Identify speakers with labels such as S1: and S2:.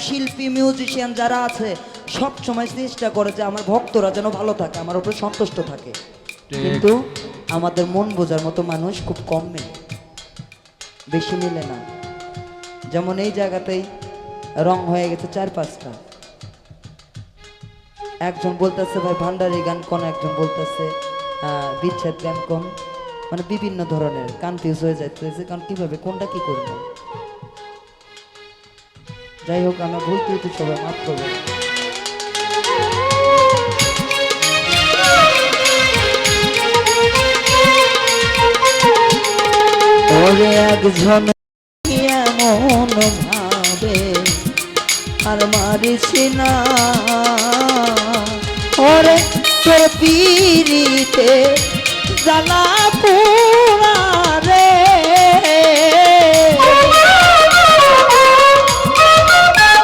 S1: শিল্পী মিউজিশিয়ান যারা আছে সব সময় চেষ্টা করে যে আমার ভক্তরা যেন ভালো থাকে, আমার উপরে সন্তুষ্ট থাকে, কিন্তু আমাদের মন বোঝার মতো মানুষ খুব কম মেলে, বেশি মিলে না। যেমন এই জায়গাতেই রং হয়ে গেছে 4-5টা। একজন বলতেছে ভাই ভান্ডারি গান কোন, একজন বলতেছে বিচ্ছেদ গান কোন, মানে বিভিন্ন ধরনের কনফিউজ হয়ে যাইতেছে, কারণ কিভাবে কোনটা কি করবে। যাই হোক, আমরা ভুল ত্রুটি সবাই মাফ করবো। ওরে একজন এমন ভাবে আর মারিছি না, ওরে তোর পিরিতে জ্বালা পোড়া